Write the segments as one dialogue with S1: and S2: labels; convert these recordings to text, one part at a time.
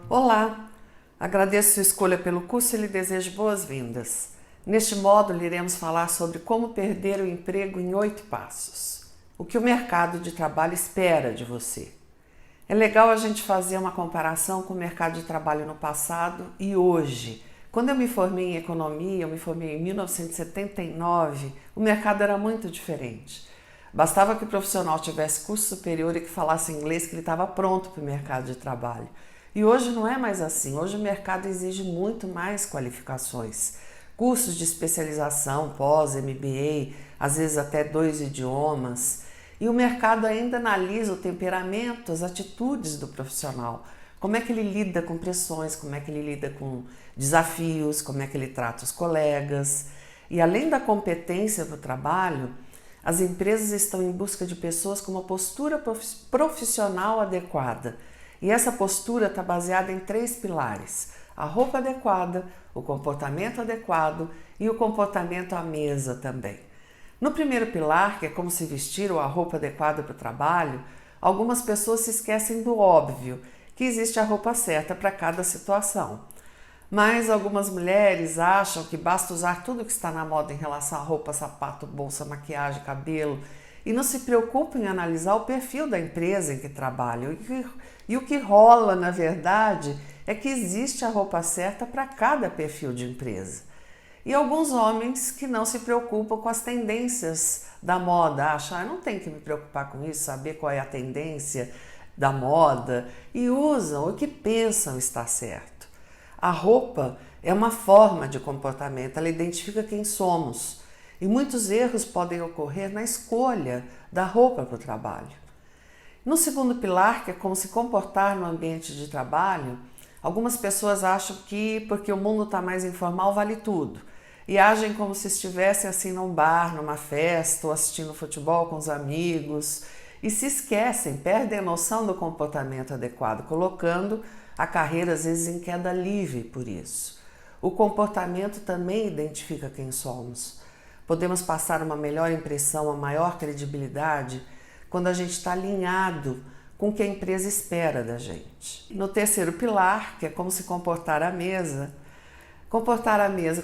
S1: Olá, agradeço sua escolha pelo curso e lhe desejo boas-vindas. Neste módulo iremos falar sobre como perder o emprego em 8 passos. O que o mercado de trabalho espera de você. É legal a gente fazer uma comparação com o mercado de trabalho no passado e hoje. Quando eu me formei em economia, eu me formei em 1979, o mercado era muito diferente. Bastava que o profissional tivesse curso superior e que falasse inglês que ele estava pronto para o mercado de trabalho. E hoje não é mais assim, hoje o mercado exige muito mais qualificações. Cursos de especialização, pós, MBA, às vezes até 2 idiomas. E o mercado ainda analisa o temperamento, as atitudes do profissional. Como é que ele lida com pressões, como é que ele lida com desafios, como é que ele trata os colegas. E além da competência para o trabalho, as empresas estão em busca de pessoas com uma postura profissional adequada. E essa postura está baseada em 3 pilares: a roupa adequada, o comportamento adequado e o comportamento à mesa também. No primeiro pilar, que é como se vestir ou a roupa adequada para o trabalho, algumas pessoas se esquecem do óbvio, que existe a roupa certa para cada situação. Mas algumas mulheres acham que basta usar tudo que está na moda em relação a roupa, sapato, bolsa, maquiagem, cabelo e não se preocupam em analisar o perfil da empresa em que trabalham. E o que rola, na verdade, é que existe a roupa certa para cada perfil de empresa. E alguns homens que não se preocupam com as tendências da moda, acham, não tem que me preocupar com isso, saber qual é a tendência da moda, e usam o que pensam estar certo. A roupa é uma forma de comportamento, ela identifica quem somos. E muitos erros podem ocorrer na escolha da roupa para o trabalho. No segundo pilar, que é como se comportar no ambiente de trabalho, algumas pessoas acham que porque o mundo está mais informal vale tudo. E agem como se estivessem assim num bar, numa festa ou assistindo futebol com os amigos. E se esquecem, perdem a noção do comportamento adequado, colocando a carreira às vezes em queda livre por isso. O comportamento também identifica quem somos. Podemos passar uma melhor impressão, uma maior credibilidade quando a gente está alinhado com o que a empresa espera da gente. No terceiro pilar, que é como se comportar à mesa,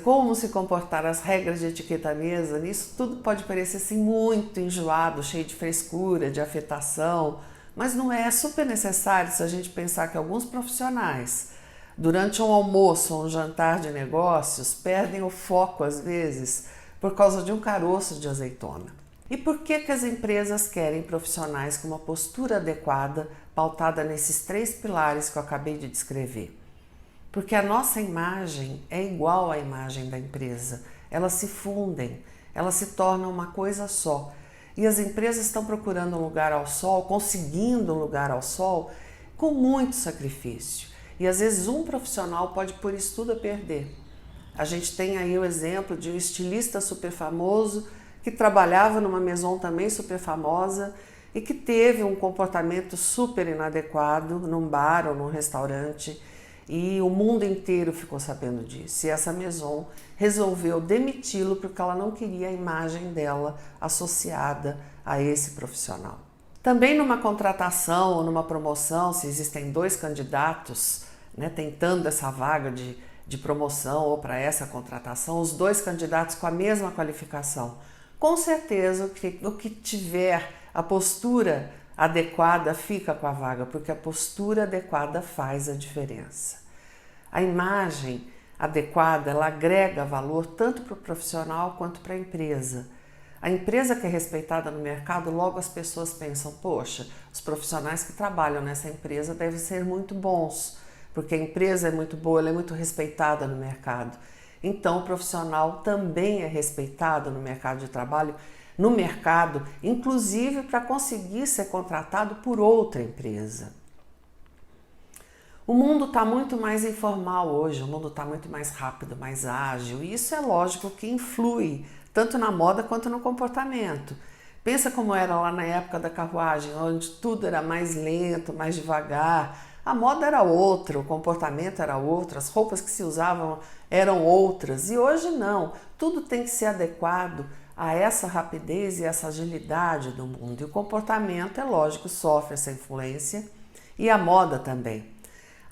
S1: como se comportar, as regras de etiqueta à mesa, nisso tudo pode parecer assim muito enjoado, cheio de frescura, de afetação, mas não é, super necessário se a gente pensar que alguns profissionais, durante um almoço ou um jantar de negócios, perdem o foco às vezes por causa de um caroço de azeitona. E por que as empresas querem profissionais com uma postura adequada, pautada nesses 3 pilares que eu acabei de descrever? Porque a nossa imagem é igual à imagem da empresa, elas se fundem, elas se tornam uma coisa só. E as empresas estão procurando um lugar ao sol, conseguindo um lugar ao sol, com muito sacrifício. E às vezes um profissional pode pôr isso tudo a perder. A gente tem aí o exemplo de um estilista super famoso que trabalhava numa maison também super famosa e que teve um comportamento super inadequado num bar ou num restaurante, e o mundo inteiro ficou sabendo disso. E essa maison resolveu demiti-lo porque ela não queria a imagem dela associada a esse profissional. Também numa contratação ou numa promoção, se existem 2 candidatos, tentando essa vaga de promoção ou para essa contratação, os 2 candidatos com a mesma qualificação, com certeza o que tiver a postura adequada fica com a vaga, porque a postura adequada faz a diferença. A imagem adequada, ela agrega valor tanto para o profissional quanto para a empresa. A empresa que é respeitada no mercado, logo as pessoas pensam, poxa, os profissionais que trabalham nessa empresa devem ser muito bons, porque a empresa é muito boa, ela é muito respeitada no mercado. Então o profissional também é respeitado no mercado de trabalho, inclusive para conseguir ser contratado por outra empresa. O mundo está muito mais informal hoje, o mundo está muito mais rápido, mais ágil, e isso é lógico que influi tanto na moda quanto no comportamento. Pensa como era lá na época da carruagem, onde tudo era mais lento, mais devagar. A moda era outra, o comportamento era outro, as roupas que se usavam eram outras, e hoje não. Tudo tem que ser adequado a essa rapidez e essa agilidade do mundo. E o comportamento, é lógico, sofre essa influência, e a moda também.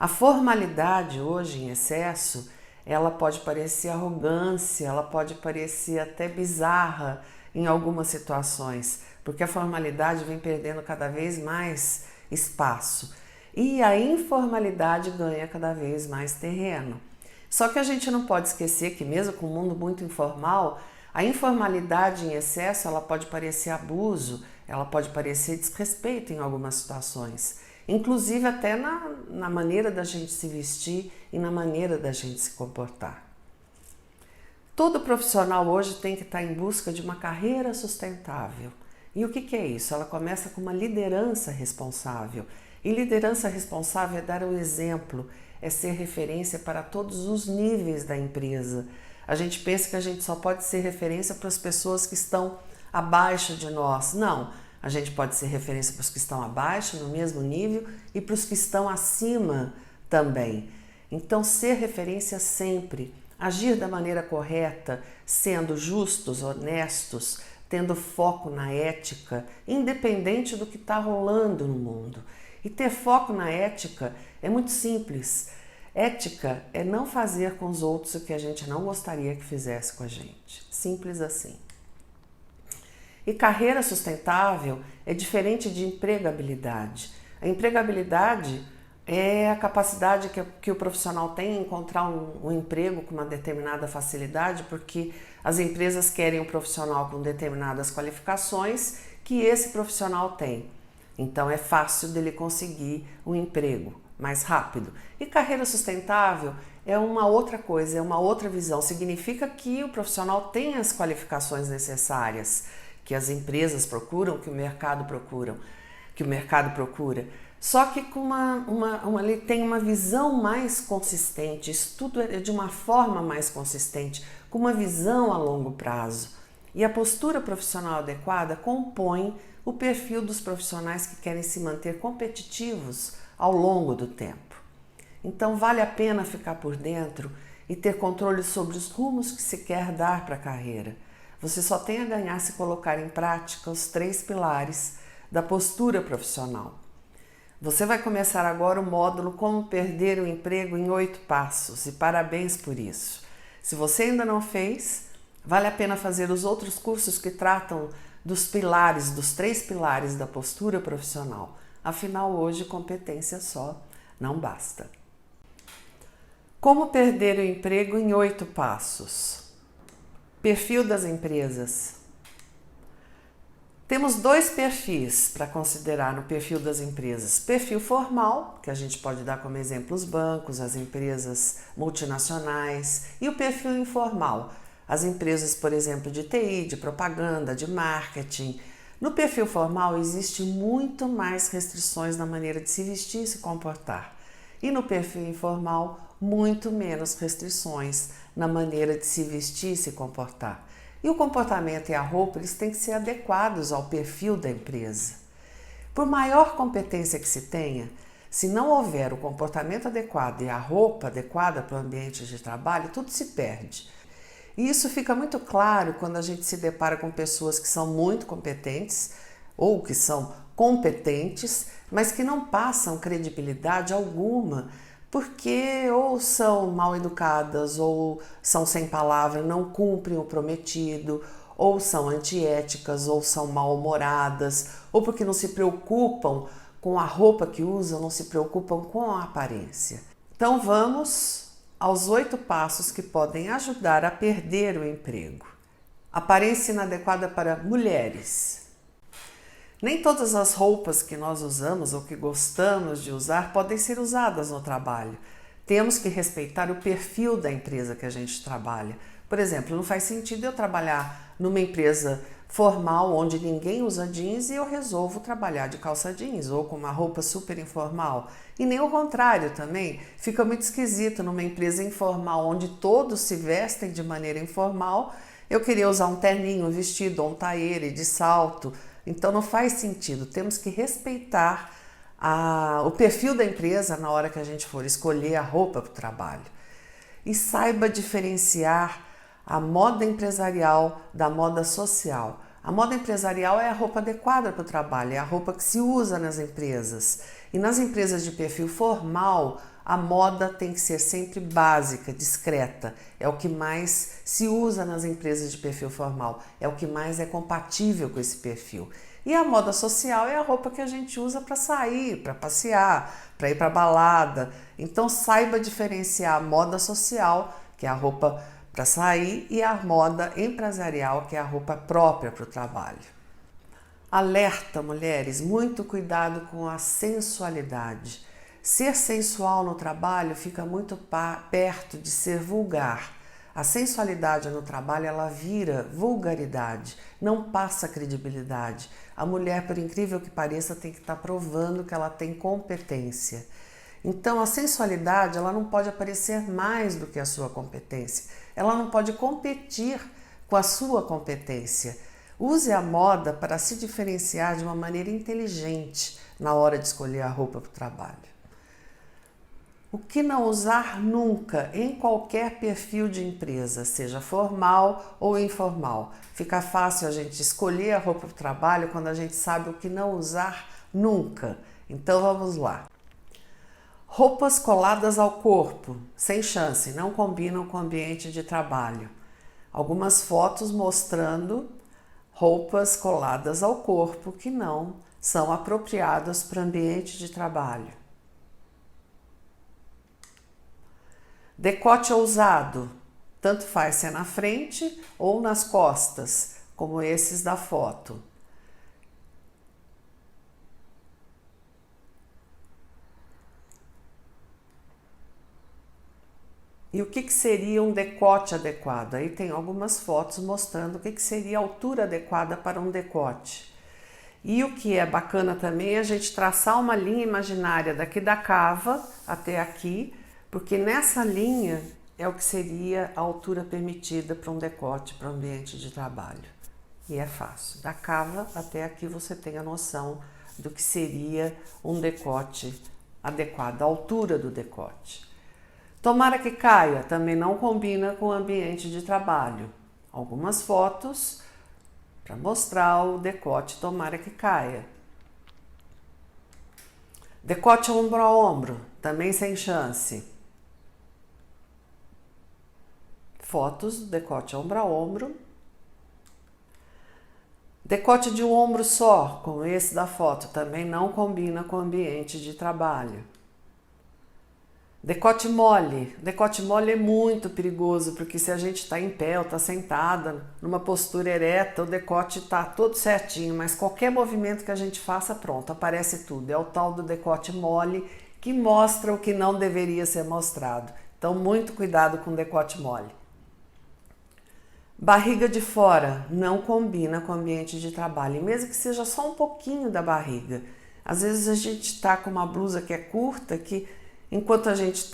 S1: A formalidade hoje em excesso, ela pode parecer arrogância, ela pode parecer até bizarra em algumas situações, porque a formalidade vem perdendo cada vez mais espaço e a informalidade ganha cada vez mais terreno. Só que a gente não pode esquecer que mesmo com um mundo muito informal, a informalidade em excesso ela pode parecer abuso, ela pode parecer desrespeito em algumas situações, inclusive até na maneira da gente se vestir e na maneira da gente se comportar. Todo profissional hoje tem que estar em busca de uma carreira sustentável. E o que é isso? Ela começa com uma liderança responsável. E liderança responsável é dar o exemplo, é ser referência para todos os níveis da empresa. A gente pensa que a gente só pode ser referência para as pessoas que estão abaixo de nós. Não, a gente pode ser referência para os que estão abaixo, no mesmo nível, e para os que estão acima também. Então, ser referência sempre, agir da maneira correta, sendo justos, honestos, tendo foco na ética, independente do que está rolando no mundo. E ter foco na ética é muito simples. Ética é não fazer com os outros o que a gente não gostaria que fizesse com a gente. Simples assim. E carreira sustentável é diferente de empregabilidade. A empregabilidade é a capacidade que o profissional tem em encontrar um emprego com uma determinada facilidade, porque as empresas querem um profissional com determinadas qualificações que esse profissional tem. Então é fácil dele conseguir um emprego mais rápido. E carreira sustentável é uma outra coisa, é uma outra visão. Significa que o profissional tem as qualificações necessárias, que as empresas procuram, que o mercado procura. Só que com ele tem uma visão mais consistente, isso tudo é de uma forma mais consistente, com uma visão a longo prazo. E a postura profissional adequada compõe o perfil dos profissionais que querem se manter competitivos ao longo do tempo. Então vale a pena ficar por dentro e ter controle sobre os rumos que se quer dar para a carreira. Você só tem a ganhar se colocar em prática os 3 pilares da postura profissional. Você vai começar agora o módulo Como Perder o Emprego em 8 Passos e parabéns por isso. Se você ainda não fez, vale a pena fazer os outros cursos que tratam dos pilares, dos 3 pilares da postura profissional. Afinal, hoje competência só não basta. Como perder o emprego em 8 passos. Perfil das empresas. Temos 2 perfis para considerar no perfil das empresas. Perfil formal, que a gente pode dar como exemplo os bancos, as empresas multinacionais, e o perfil informal, as empresas, por exemplo, de TI, de propaganda, de marketing. No perfil formal existe muito mais restrições na maneira de se vestir e se comportar. E no perfil informal, muito menos restrições na maneira de se vestir e se comportar. E o comportamento e a roupa eles têm que ser adequados ao perfil da empresa. Por maior competência que se tenha, se não houver o comportamento adequado e a roupa adequada para o ambiente de trabalho, tudo se perde. E isso fica muito claro quando a gente se depara com pessoas que são muito competentes ou que são competentes, mas que não passam credibilidade alguma, porque ou são mal educadas, ou são sem palavra, não cumprem o prometido, ou são antiéticas, ou são mal-humoradas, ou porque não se preocupam com a roupa que usam, não se preocupam com a aparência. Então vamos aos 8 passos que podem ajudar a perder o emprego. Aparência inadequada para mulheres. Nem todas as roupas que nós usamos ou que gostamos de usar podem ser usadas no trabalho. Temos que respeitar o perfil da empresa que a gente trabalha. Por exemplo, não faz sentido eu trabalhar numa empresa formal onde ninguém usa jeans e eu resolvo trabalhar de calça jeans ou com uma roupa super informal. E nem o contrário também. Fica muito esquisito numa empresa informal onde todos se vestem de maneira informal. Eu queria usar um terninho, um vestido, ou um tailleur de salto. Então não faz sentido. Temos que respeitar o perfil da empresa na hora que a gente for escolher a roupa para o trabalho. E saiba diferenciar a moda empresarial da moda social. A moda empresarial é a roupa adequada para o trabalho, é a roupa que se usa nas empresas. E nas empresas de perfil formal, A moda tem que ser sempre básica, discreta. É o que mais se usa nas empresas de perfil formal. É o que mais é compatível com esse perfil. E a moda social é a roupa que a gente usa para sair, para passear, para ir para balada. Então saiba diferenciar a moda social, que é a roupa para sair, e a moda empresarial, que é a roupa própria para o trabalho. Alerta, mulheres, muito cuidado com a sensualidade. Ser sensual no trabalho fica muito perto de ser vulgar. A sensualidade no trabalho, ela vira vulgaridade, não passa credibilidade. A mulher, por incrível que pareça, tem que estar provando que ela tem competência. Então, a sensualidade, ela não pode aparecer mais do que a sua competência. Ela não pode competir com a sua competência. Use a moda para se diferenciar de uma maneira inteligente na hora de escolher a roupa para o trabalho. O que não usar nunca em qualquer perfil de empresa, seja formal ou informal. Fica fácil a gente escolher a roupa para o trabalho quando a gente sabe o que não usar nunca. Então vamos lá. Roupas coladas ao corpo, sem chance, não combinam com o ambiente de trabalho. Algumas fotos mostrando roupas coladas ao corpo que não são apropriadas para o ambiente de trabalho. Decote ousado, tanto faz se é na frente ou nas costas, como esses da foto. E o que seria um decote adequado? Aí tem algumas fotos mostrando o que seria a altura adequada para um decote. E o que é bacana também é a gente traçar uma linha imaginária daqui da cava até aqui, porque nessa linha é o que seria a altura permitida para um decote, para um ambiente de trabalho. E é fácil. Da cava até aqui você tem a noção do que seria um decote adequado, a altura do decote. Tomara que caia também não combina com o ambiente de trabalho. Algumas fotos para mostrar o decote tomara que caia. Decote ombro a ombro, também sem chance. Fotos do decote ombro a ombro. Decote de um ombro só, como esse da foto, também não combina com o ambiente de trabalho. Decote mole. Decote mole é muito perigoso, porque se a gente está em pé ou está sentada, numa postura ereta, o decote está todo certinho, mas qualquer movimento que a gente faça, pronto, aparece tudo. É o tal do decote mole que mostra o que não deveria ser mostrado. Então, muito cuidado com o decote mole. Barriga de fora não combina com o ambiente de trabalho, mesmo que seja só um pouquinho da barriga. Às vezes a gente está com uma blusa que é curta, que enquanto a gente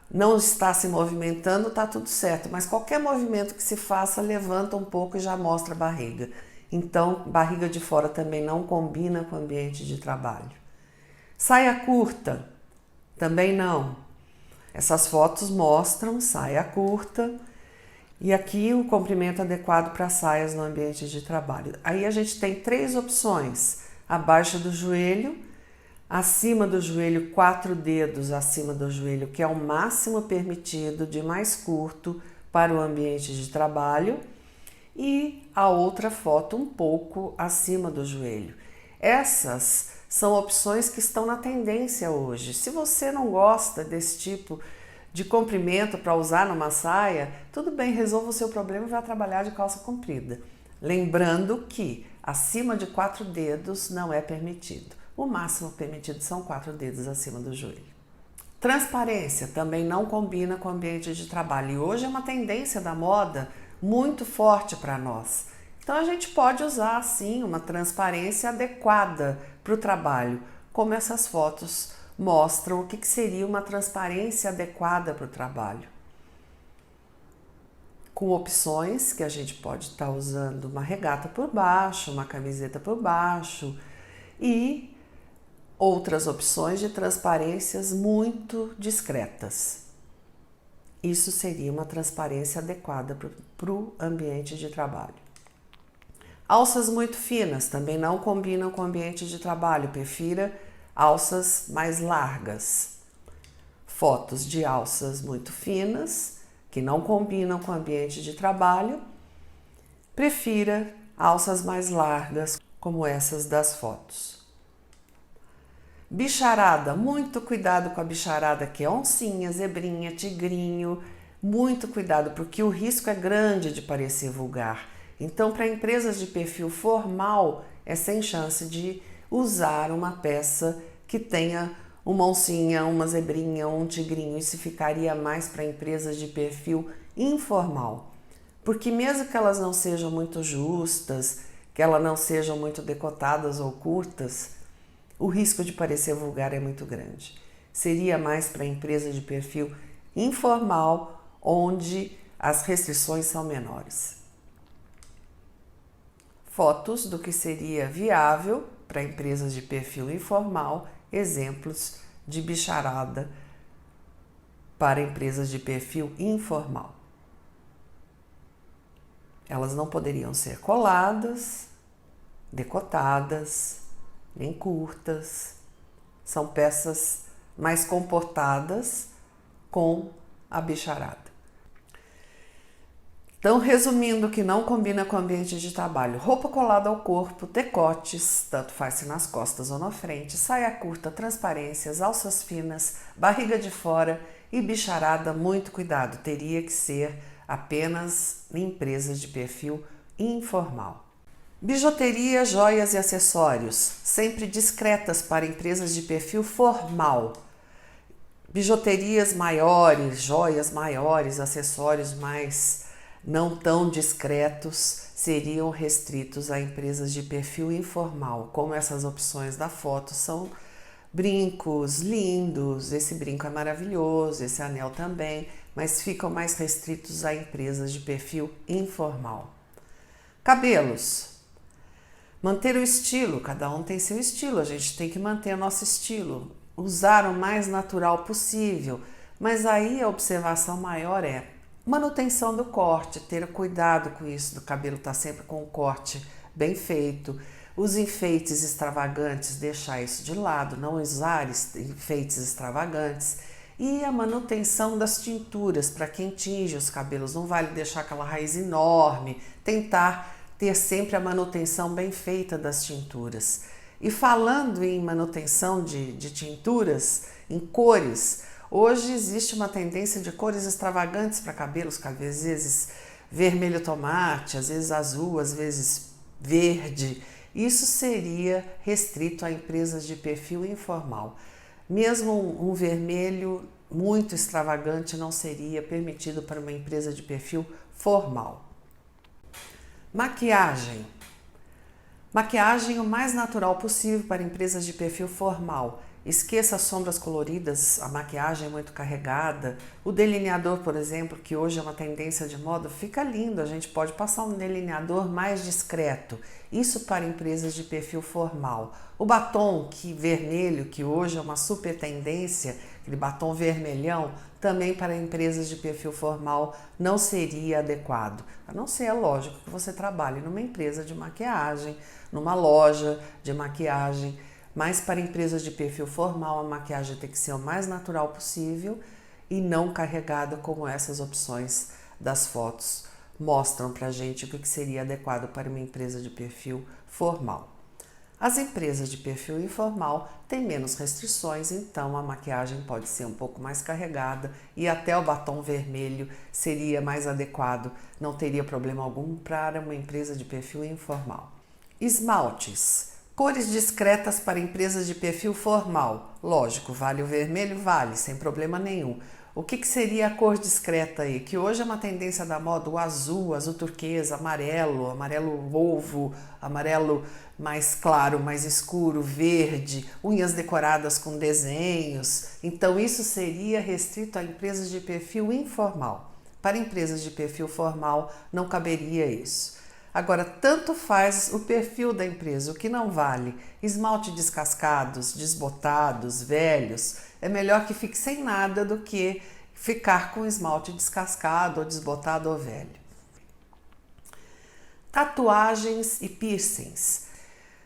S1: não está se movimentando, está tudo certo, mas qualquer movimento que se faça levanta um pouco e já mostra a barriga. Então, barriga de fora também não combina com o ambiente de trabalho. Saia curta, também não. Essas fotos mostram saia curta e aqui o comprimento adequado para saias no ambiente de trabalho. Aí a gente tem 3 opções: abaixo do joelho, acima do joelho, 4 dedos acima do joelho, que é o máximo permitido de mais curto para o ambiente de trabalho, e a outra foto um pouco acima do joelho. Essas são opções que estão na tendência hoje. Se você não gosta desse tipo de comprimento para usar numa saia, tudo bem, resolva o seu problema e vá trabalhar de calça comprida. Lembrando que acima de 4 dedos não é permitido. O máximo permitido são 4 dedos acima do joelho. Transparência também não combina com o ambiente de trabalho. E hoje é uma tendência da moda muito forte para nós. Então a gente pode usar sim uma transparência adequada para o trabalho, como essas fotos mostram o que seria uma transparência adequada para o trabalho. Com opções que a gente pode estar usando uma regata por baixo, uma camiseta por baixo e outras opções de transparências muito discretas. Isso seria uma transparência adequada para o ambiente de trabalho. Alças muito finas também não combinam com o ambiente de trabalho. Prefira alças mais largas. Fotos de alças muito finas, que não combinam com o ambiente de trabalho. Prefira alças mais largas, como essas das fotos. Bicharada, muito cuidado com a bicharada que é oncinha, zebrinha, tigrinho, muito cuidado porque o risco é grande de parecer vulgar. Então, para empresas de perfil formal, é sem chance de usar uma peça que tenha uma oncinha, uma zebrinha, um tigrinho. Isso ficaria mais para empresas de perfil informal. Porque mesmo que elas não sejam muito justas, que elas não sejam muito decotadas ou curtas, o risco de parecer vulgar é muito grande. Seria mais para empresa de perfil informal, onde as restrições são menores. Fotos do que seria viável para empresas de perfil informal, exemplos de bicharada para empresas de perfil informal. Elas não poderiam ser coladas, decotadas, nem curtas. São peças mais comportadas com a bicharada. Então, resumindo, que não combina com o ambiente de trabalho: roupa colada ao corpo, decotes, tanto faz se nas costas ou na frente, saia curta, transparências, alças finas, barriga de fora e bicharada, muito cuidado, teria que ser apenas em empresas de perfil informal. Bijuteria, joias e acessórios, sempre discretas para empresas de perfil formal. Bijuterias maiores, joias maiores, acessórios mais não tão discretos seriam restritos a empresas de perfil informal. Como essas opções da foto são brincos lindos, esse brinco é maravilhoso, esse anel também, mas ficam mais restritos a empresas de perfil informal. Cabelos. Manter o estilo, cada um tem seu estilo, a gente tem que manter o nosso estilo, usar o mais natural possível, mas aí a observação maior é manutenção do corte, ter cuidado com isso, do cabelo estar sempre com o corte bem feito. Os enfeites extravagantes, deixar isso de lado, não usar enfeites extravagantes. E a manutenção das tinturas, para quem tinge os cabelos, não vale deixar aquela raiz enorme, tentar ter sempre a manutenção bem feita das tinturas. E falando em manutenção de tinturas, em cores, hoje existe uma tendência de cores extravagantes para cabelos, às vezes vermelho tomate, às vezes azul, às vezes verde. Isso seria restrito a empresas de perfil informal. Mesmo um vermelho muito extravagante não seria permitido para uma empresa de perfil formal. Maquiagem. Maquiagem o mais natural possível para empresas de perfil formal. Esqueça as sombras coloridas, a maquiagem muito carregada. O delineador, por exemplo, que hoje é uma tendência de moda, fica lindo. A gente pode passar um delineador mais discreto. Isso para empresas de perfil formal. O batom vermelho, que hoje é uma super tendência, aquele batom vermelhão, também para empresas de perfil formal não seria adequado. A não ser, é lógico, que você trabalhe numa empresa de maquiagem, numa loja de maquiagem. Mas para empresas de perfil formal, a maquiagem tem que ser o mais natural possível e não carregada como essas opções das fotos mostram para a gente o que seria adequado para uma empresa de perfil formal. As empresas de perfil informal têm menos restrições, então a maquiagem pode ser um pouco mais carregada e até o batom vermelho seria mais adequado, não teria problema algum para uma empresa de perfil informal. Esmaltes. Cores discretas para empresas de perfil formal. Lógico, vale o vermelho? Vale, sem problema nenhum. O que seria a cor discreta aí? Que hoje é uma tendência da moda, o azul, azul turquesa, amarelo, amarelo ovo, amarelo mais claro, mais escuro, verde, unhas decoradas com desenhos. Então isso seria restrito a empresas de perfil informal. Para empresas de perfil formal não caberia isso. Agora, tanto faz o perfil da empresa, o que não vale. Esmalte descascados, desbotados, velhos, é melhor que fique sem nada do que ficar com esmalte descascado ou desbotado ou velho. Tatuagens e piercings.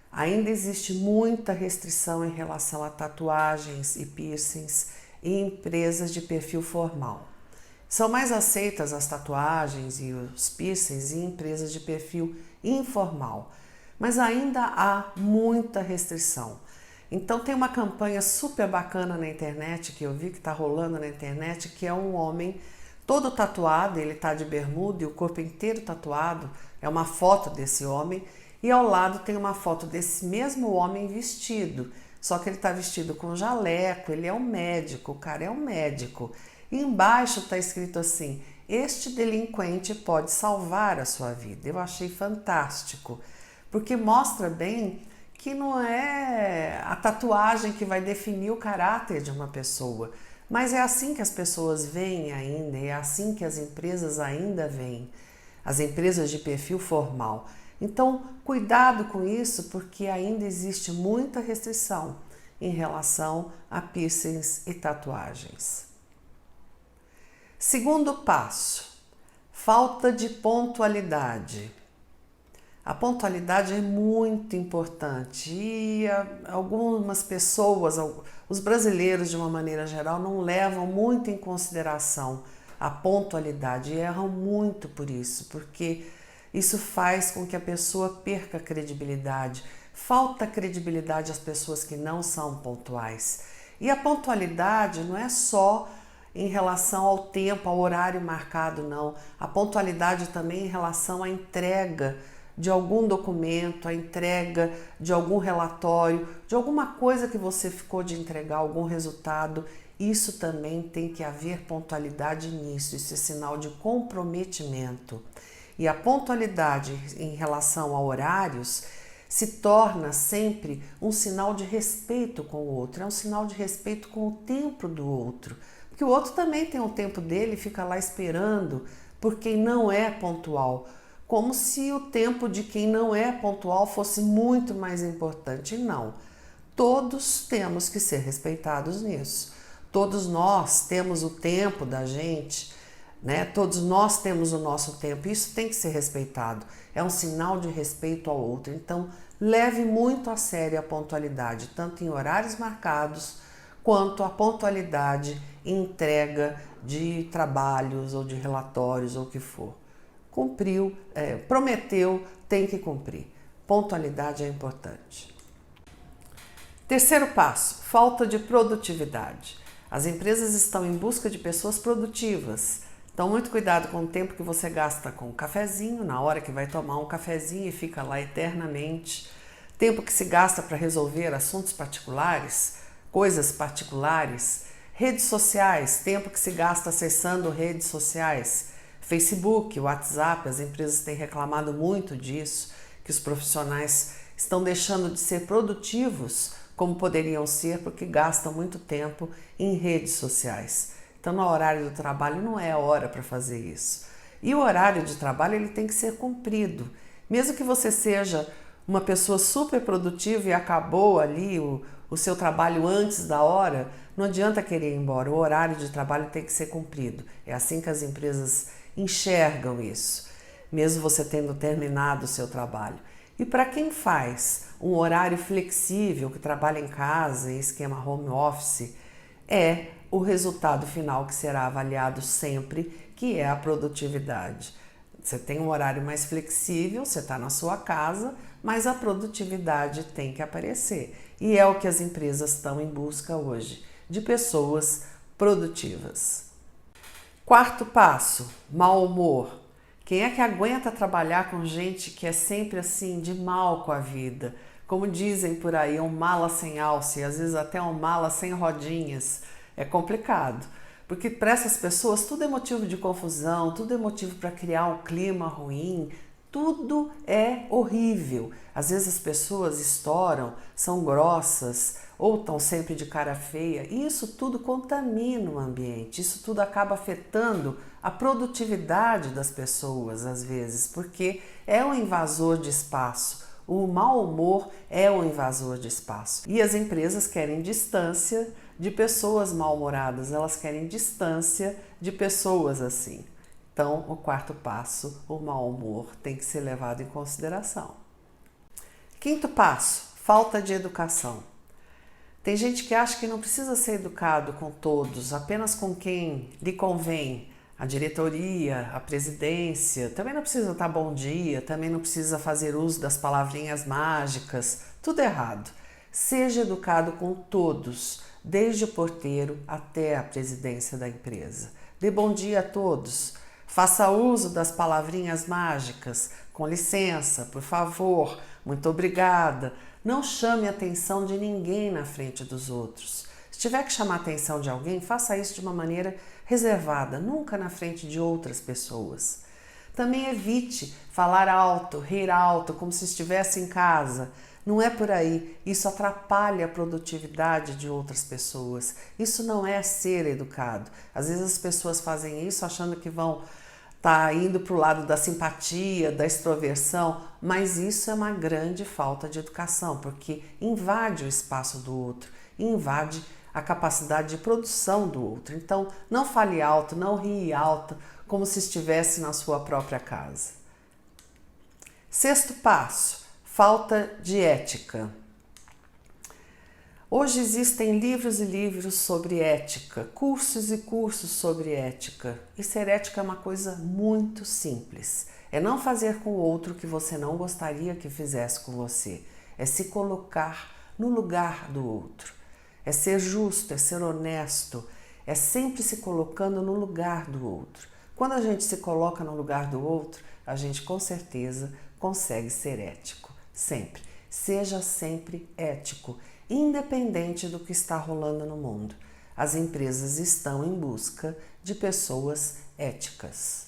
S1: Ainda existe muita restrição em relação a tatuagens e piercings. e empresas de perfil formal. São mais aceitas as tatuagens e os piercings em empresas de perfil informal, mas ainda há muita restrição. Então tem uma campanha super bacana na internet que eu vi que está rolando na internet, que é um homem todo tatuado, ele está de bermuda e o corpo inteiro tatuado, é uma foto desse homem, e ao lado tem uma foto desse mesmo homem vestido, só que ele está vestido com jaleco, ele é um médico, o cara é um médico. E embaixo está escrito assim: este delinquente pode salvar a sua vida. Eu achei fantástico, porque mostra bem que não é a tatuagem que vai definir o caráter de uma pessoa, mas é assim que as pessoas veem ainda, é assim que as empresas ainda veem, as empresas de perfil formal. Então, cuidado com isso, porque ainda existe muita restrição em relação a piercings e tatuagens. Segundo passo, falta de pontualidade. A pontualidade é muito importante e algumas pessoas, os brasileiros de uma maneira geral, não levam muito em consideração a pontualidade e erram muito por isso, porque isso faz com que a pessoa perca credibilidade. Falta credibilidade às pessoas que não são pontuais. E a pontualidade não é só em relação ao tempo, ao horário marcado, não. A pontualidade também em relação à entrega de algum documento, a entrega de algum relatório, de alguma coisa que você ficou de entregar, algum resultado. Isso também tem que haver pontualidade nisso, isso é sinal de comprometimento. E a pontualidade em relação a horários se torna sempre um sinal de respeito com o outro, é um sinal de respeito com o tempo do outro, porque o outro também tem o tempo dele e fica lá esperando por quem não é pontual, como se o tempo de quem não é pontual fosse muito mais importante. Não, todos temos que ser respeitados nisso, todos nós temos o tempo da gente, né? Todos nós temos o nosso tempo, isso tem que ser respeitado, é um sinal de respeito ao outro. Então, leve muito a sério a pontualidade, tanto em horários marcados, quanto a pontualidade em entrega de trabalhos ou de relatórios ou o que for. Cumpriu, prometeu, tem que cumprir. Pontualidade é importante. Terceiro passo, falta de produtividade. As empresas estão em busca de pessoas produtivas. Então, muito cuidado com o tempo que você gasta com o cafezinho, na hora que vai tomar um cafezinho e fica lá eternamente. Tempo que se gasta para resolver assuntos particulares, coisas particulares. Redes sociais, tempo que se gasta acessando redes sociais. Facebook, WhatsApp, as empresas têm reclamado muito disso, que os profissionais estão deixando de ser produtivos como poderiam ser porque gastam muito tempo em redes sociais. Então, no horário do trabalho não é hora para fazer isso. E o horário de trabalho ele tem que ser cumprido. Mesmo que você seja uma pessoa super produtiva e acabou ali o seu trabalho antes da hora, não adianta querer ir embora. O horário de trabalho tem que ser cumprido. É assim que as empresas enxergam isso, mesmo você tendo terminado o seu trabalho. E para quem faz um horário flexível, que trabalha em casa, em esquema home office, é o resultado final que será avaliado sempre, que é a produtividade. Você tem um horário mais flexível, você está na sua casa, mas a produtividade tem que aparecer. E é o que as empresas estão em busca hoje, de pessoas produtivas. Quarto passo, mau humor. Quem é que aguenta trabalhar com gente que é sempre assim, de mal com a vida? Como dizem por aí, um mala sem alça e às vezes até um mala sem rodinhas. É complicado, porque para essas pessoas tudo é motivo de confusão, tudo é motivo para criar um clima ruim, tudo é horrível. Às vezes as pessoas estouram, são grossas ou estão sempre de cara feia e isso tudo contamina o ambiente, isso tudo acaba afetando a produtividade das pessoas às vezes, porque é um invasor de espaço. O mau humor é um invasor de espaço. E as empresas querem distância de pessoas mal-humoradas, elas querem distância de pessoas assim. Então, o quarto passo, o mau humor, tem que ser levado em consideração. Quinto passo, falta de educação. Tem gente que acha que não precisa ser educado com todos, apenas com quem lhe convém. A diretoria, a presidência, também não precisa dar bom dia, também não precisa fazer uso das palavrinhas mágicas, tudo errado. Seja educado com todos, desde o porteiro até a presidência da empresa. Dê bom dia a todos. Faça uso das palavrinhas mágicas, com licença, por favor, muito obrigada. Não chame a atenção de ninguém na frente dos outros. Se tiver que chamar a atenção de alguém, faça isso de uma maneira reservada, nunca na frente de outras pessoas. Também evite falar alto, rir alto, como se estivesse em casa. Não é por aí, isso atrapalha a produtividade de outras pessoas. Isso não é ser educado. Às vezes as pessoas fazem isso achando que vão estar indo para o lado da simpatia, da extroversão, mas isso é uma grande falta de educação, porque invade o espaço do outro, invade a capacidade de produção do outro. Então, não fale alto, não rie alto, como se estivesse na sua própria casa. Sexto passo, falta de ética. Hoje existem livros e livros sobre ética, cursos e cursos sobre ética. E ser ética é uma coisa muito simples. É não fazer com o outro o que você não gostaria que fizesse com você. É se colocar no lugar do outro. É ser justo, é ser honesto, é sempre se colocando no lugar do outro. Quando a gente se coloca no lugar do outro, a gente com certeza consegue ser ético. Sempre. Seja sempre ético, independente do que está rolando no mundo. As empresas estão em busca de pessoas éticas.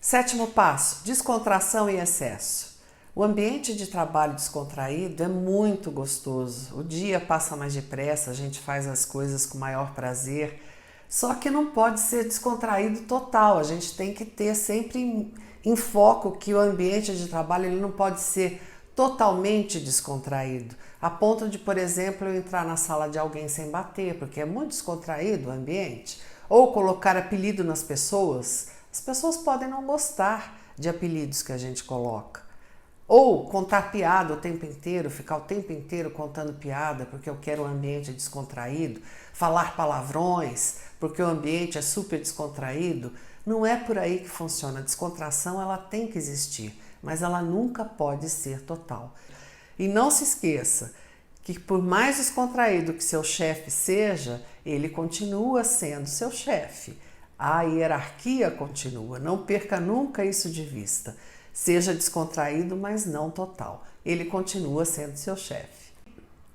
S1: Sétimo passo, descontração e excesso. O ambiente de trabalho descontraído é muito gostoso. O dia passa mais depressa, a gente faz as coisas com maior prazer. Só que não pode ser descontraído total. A gente tem que ter sempre em foco que o ambiente de trabalho ele não pode ser totalmente descontraído. A ponto de, por exemplo, eu entrar na sala de alguém sem bater, porque é muito descontraído o ambiente. Ou colocar apelido nas pessoas. As pessoas podem não gostar de apelidos que a gente coloca. Ou contar piada o tempo inteiro, ficar o tempo inteiro contando piada porque eu quero um ambiente descontraído, falar palavrões porque o ambiente é super descontraído. Não é por aí que funciona. A descontração ela tem que existir, mas ela nunca pode ser total. E não se esqueça que por mais descontraído que seu chefe seja, ele continua sendo seu chefe. A hierarquia continua, não perca nunca isso de vista. Seja descontraído, mas não total. Ele continua sendo seu chefe.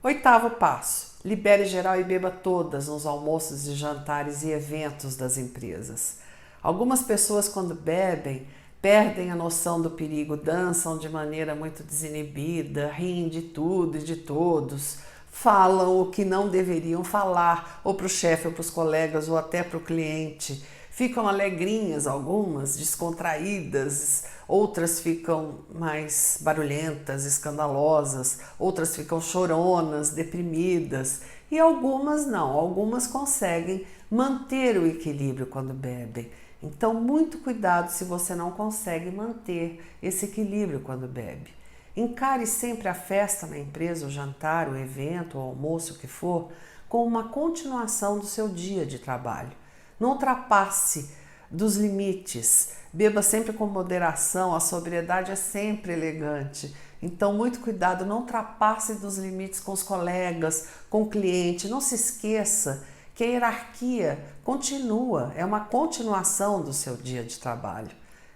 S1: Oitavo passo, libere geral e beba todas nos almoços e jantares e eventos das empresas. Algumas pessoas quando bebem, perdem a noção do perigo, dançam de maneira muito desinibida, riem de tudo e de todos, falam o que não deveriam falar, ou para o chefe, ou para os colegas, ou até para o cliente. Ficam alegrinhas algumas, descontraídas, outras ficam mais barulhentas, escandalosas, outras ficam choronas, deprimidas e algumas não, algumas conseguem manter o equilíbrio quando bebem. Então, muito cuidado se você não consegue manter esse equilíbrio quando bebe. Encare sempre a festa na empresa, o jantar, o evento, o almoço, o que for, como uma continuação do seu dia de trabalho. Não ultrapasse dos limites, beba sempre com moderação, a sobriedade é sempre elegante. Então, muito cuidado, não ultrapasse dos limites com os colegas, com o cliente. Não se esqueça que a hierarquia continua, é uma continuação do seu dia de trabalho.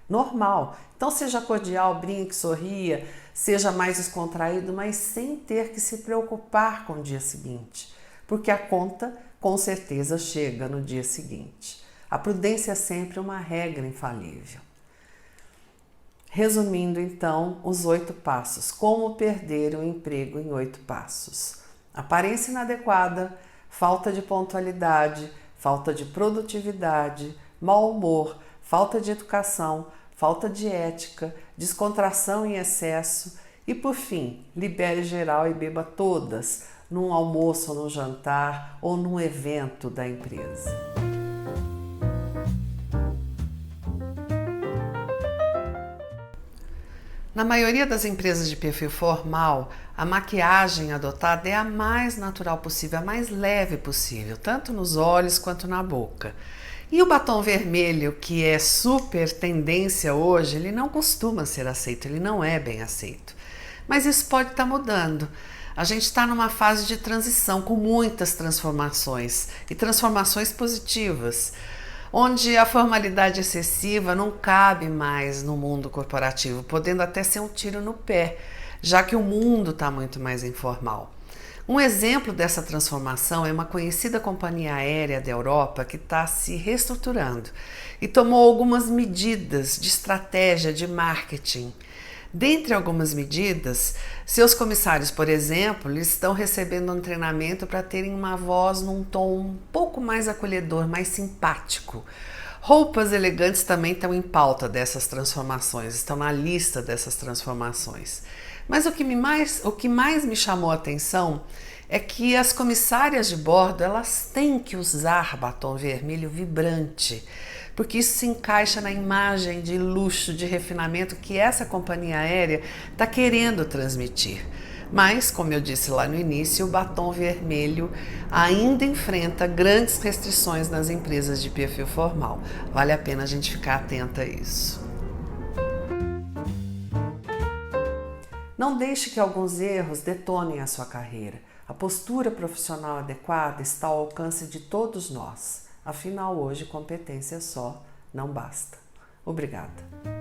S1: Normal. Então, seja cordial, brinque, sorria, seja mais descontraído, mas sem ter que se preocupar com o dia seguinte, porque a conta com certeza chega no dia seguinte. A prudência é sempre uma regra infalível. Resumindo então os 8 passos. Como perder o emprego em 8 passos. Aparência inadequada, falta de pontualidade, falta de produtividade, mau humor, falta de educação, falta de ética, descontração em excesso e, por fim, libere geral e beba todas num almoço, ou num jantar ou num evento da empresa. Na maioria das empresas de perfil formal, a maquiagem adotada é a mais natural possível, a mais leve possível, tanto nos olhos quanto na boca. E o batom vermelho, que é super tendência hoje, ele não costuma ser aceito, ele não é bem aceito. Mas isso pode estar mudando. A gente está numa fase de transição com muitas transformações e transformações positivas, onde a formalidade excessiva não cabe mais no mundo corporativo, podendo até ser um tiro no pé, já que o mundo está muito mais informal. Um exemplo dessa transformação é uma conhecida companhia aérea da Europa que está se reestruturando e tomou algumas medidas de estratégia de marketing. Dentre algumas medidas, seus comissários, por exemplo, estão recebendo um treinamento para terem uma voz num tom um pouco mais acolhedor, mais simpático. Roupas elegantes também estão em pauta dessas transformações, estão na lista dessas transformações. Mas o que mais me chamou a atenção é que as comissárias de bordo elas têm que usar batom vermelho vibrante, porque isso se encaixa na imagem de luxo, de refinamento que essa companhia aérea está querendo transmitir. Mas, como eu disse lá no início, o batom vermelho ainda enfrenta grandes restrições nas empresas de perfil formal. Vale a pena a gente ficar atenta a isso. Não deixe que alguns erros detonem a sua carreira. A postura profissional adequada está ao alcance de todos nós. Afinal, hoje, competência só não basta. Obrigada.